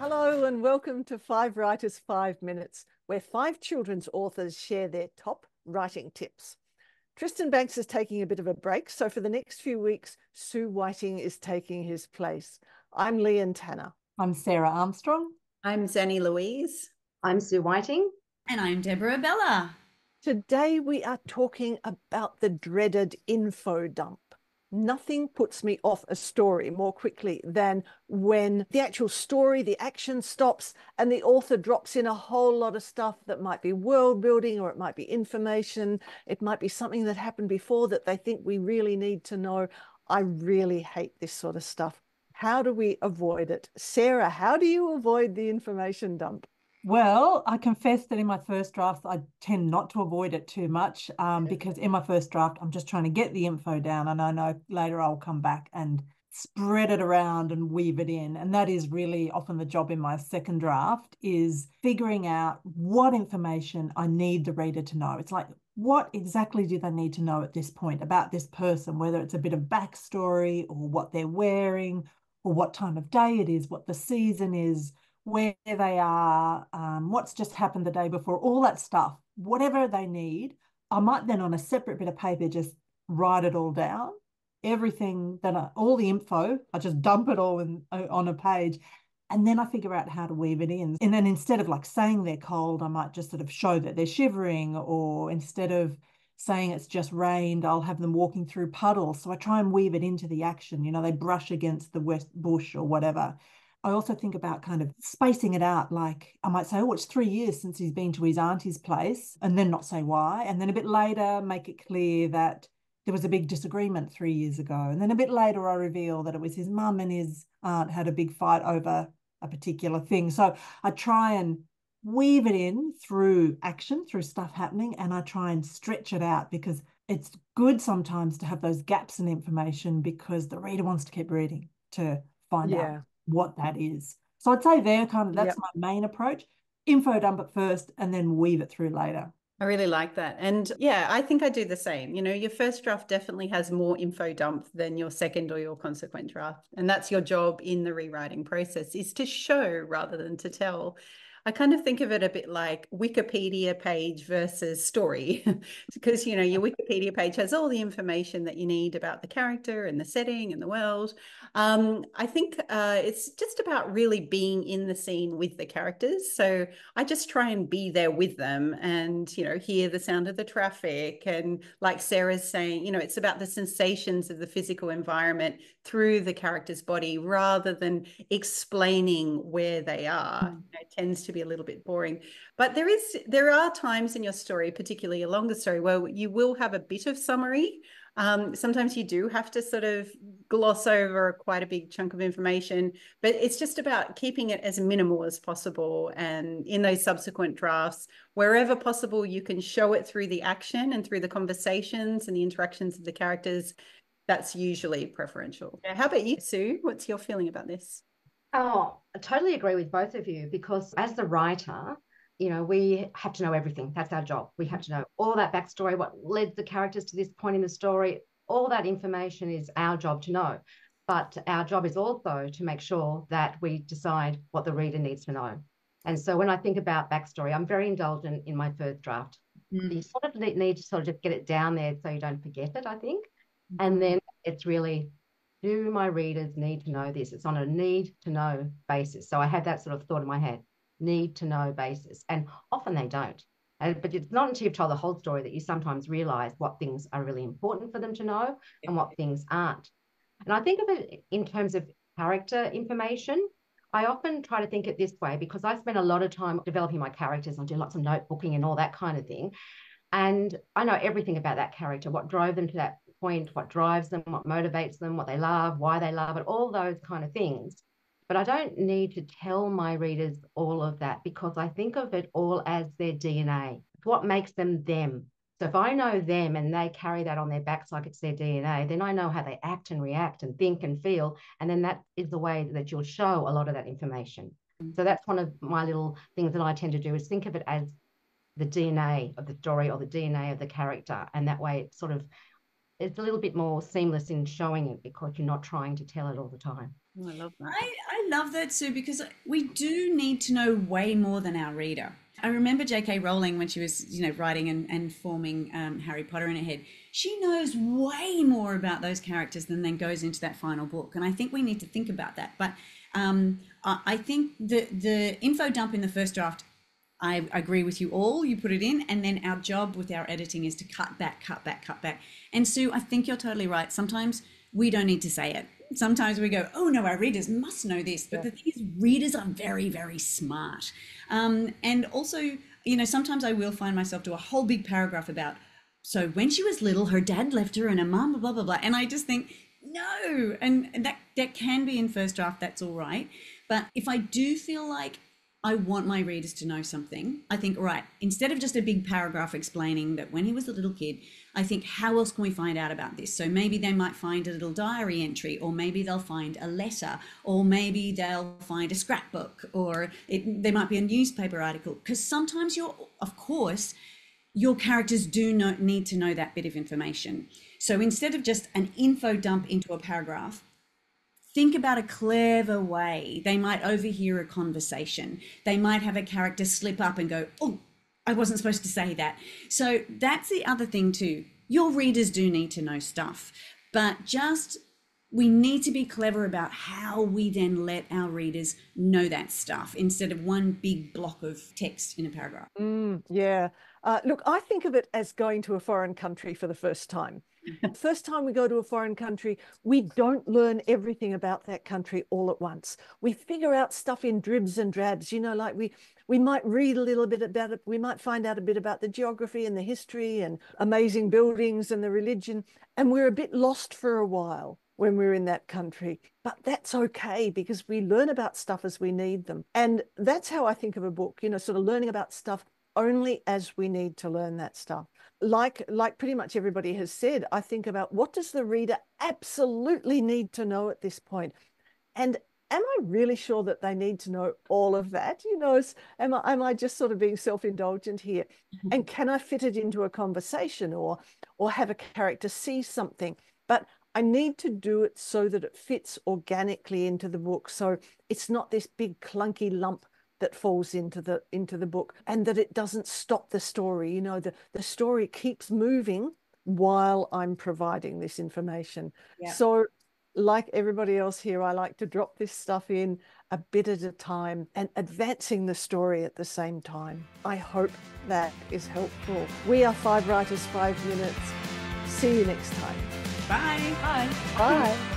Hello and welcome to Five Writers, 5 Minutes, where five children's authors share their top writing tips. Tristan Bancks is taking a bit of a break, so for the next few weeks, Sue Whiting is taking his place. I'm Lian Tanner. I'm Sarah Armstrong. I'm Zanni Louise. I'm Sue Whiting. And I'm Deborah Abela. Today we are talking about the dreaded info dump. Nothing puts me off a story more quickly than when the actual story, the action stops, and the author drops in a whole lot of stuff that might be world building, or it might be information. It might be something that happened before that they think we really need to know. I really hate this sort of stuff. How do we avoid it? Sarah, how do you avoid the information dump? Well, I confess that in my first draft, I tend not to avoid it too much because in my first draft, I'm just trying to get the info down, and I know later I'll come back and spread it around and weave it in. And that is really often the job in my second draft, is figuring out what information I need the reader to know. It's like, what exactly do they need to know at this point about this person, whether it's a bit of backstory or what they're wearing or what time of day it is, what the season is, where they are, what's just happened the day before, all that stuff, whatever they need. I might then on a separate bit of paper just write it all down, everything all the info, I just dump it all on a page, and then I figure out how to weave it in. And then instead of like saying they're cold, I might just sort of show that they're shivering, or instead of saying it's just rained, I'll have them walking through puddles. So I try and weave it into the action. They brush against the west bush or whatever. I also think about kind of spacing it out. Like I might say, oh, it's 3 years since he's been to his auntie's place, and then not say why. And then a bit later, make it clear that there was a big disagreement 3 years ago. And then a bit later, I reveal that it was his mum and his aunt had a big fight over a particular thing. So I try and weave it in through action, through stuff happening, and I try and stretch it out, because it's good sometimes to have those gaps in information, because the reader wants to keep reading to find out what that is. So I'd say that's my main approach. Info dump it first and then weave it through later. I really like that. And yeah, I think I do the same. Your first draft definitely has more info dump than your second or your consequent draft. And that's your job in the rewriting process, is to show rather than to tell. I kind of think of it a bit like Wikipedia page versus story, because, your Wikipedia page has all the information that you need about the character and the setting and the world. I think it's just about really being in the scene with the characters. So I just try and be there with them and, hear the sound of the traffic. And like Sarah's saying, it's about the sensations of the physical environment through the character's body, rather than explaining where they are. It tends to be a little bit boring, but there are times in your story, particularly a longer story, where you will have a bit of summary. Sometimes you do have to sort of gloss over quite a big chunk of information, but it's just about keeping it as minimal as possible. And in those subsequent drafts, wherever possible, you can show it through the action and through the conversations and the interactions of the characters. That's usually preferential. How about you, Sue? What's your feeling about this? Oh, I totally agree with both of you, because as the writer, we have to know everything. That's our job. We have to know all that backstory, what led the characters to this point in the story. All that information is our job to know. But our job is also to make sure that we decide what the reader needs to know. And so when I think about backstory, I'm very indulgent in my first draft. You sort of need to sort of just get it down there so you don't forget it, I think. And then it's really, do my readers need to know this? It's on a need to know basis. So I have that sort of thought in my head, need to know basis. And often they don't. But it's not until you've told the whole story that you sometimes realize what things are really important for them to know and what things aren't. And I think of it in terms of character information. I often try to think it this way, because I spend a lot of time developing my characters. I do lots of notebooking and all that kind of thing. And I know everything about that character, what drove them to that point, what drives them, what motivates them, what they love, why they love it, all those kind of things. But I don't need to tell my readers all of that, because I think of it all as their DNA. What makes them them? So if I know them and they carry that on their backs like it's their DNA, then I know how they act and react and think and feel. And then that is the way that you'll show a lot of that information. So that's one of my little things that I tend to do, is think of it as the DNA of the story or the DNA of the character. And that way it's a little bit more seamless in showing it, because you're not trying to tell it all the time. I love that. I love that, Sue, because we do need to know way more than our reader. I remember J.K. Rowling when she was, writing and forming Harry Potter in her head. She knows way more about those characters than then goes into that final book. And I think we need to think about that. But I think the info dump in the first draft, I agree with you all. You put it in, and then our job with our editing is to cut back. And Sue, I think you're totally right. Sometimes we don't need to say it. Sometimes we go, oh no, our readers must know this. But the thing is, readers are very, very smart. And also, sometimes I will find myself do a whole big paragraph about, so when she was little, her dad left her and her mum, blah, blah, blah. And I just think, no. And that can be in first draft. That's all right. But if I do feel like I want my readers to know something, I think, right, instead of just a big paragraph explaining that when he was a little kid, I think, how else can we find out about this? So maybe they might find a little diary entry, or maybe they'll find a letter, or maybe they'll find a scrapbook, or there might be a newspaper article. Because sometimes your characters do need to know that bit of information. So instead of just an info dump into a paragraph, think about a clever way. They might overhear a conversation. They might have a character slip up and go, oh, I wasn't supposed to say that. So that's the other thing too. Your readers do need to know stuff, but we need to be clever about how we then let our readers know that stuff instead of one big block of text in a paragraph. Yeah. Look, I think of it as going to a foreign country for the first time. First time we go to a foreign country, we don't learn everything about that country all at once. We figure out stuff in dribs and drabs, like we might read a little bit about it. We might find out a bit about the geography and the history and amazing buildings and the religion. And we're a bit lost for a while when we're in that country. But that's okay, because we learn about stuff as we need them. And that's how I think of a book, sort of learning about stuff only as we need to learn that stuff. Like pretty much everybody has said, I think about, what does the reader absolutely need to know at this point? And am I really sure that they need to know all of that? Am I just sort of being self-indulgent here? And can I fit it into a conversation or have a character see something? But I need to do it so that it fits organically into the book. So it's not this big clunky lump that falls into the book, and that it doesn't stop the story. The story keeps moving while I'm providing this information. Yeah. So like everybody else here, I like to drop this stuff in a bit at a time and advancing the story at the same time. I hope that is helpful. We are 5 Writers, 5 Minutes. See you next time. Bye. Bye. Bye.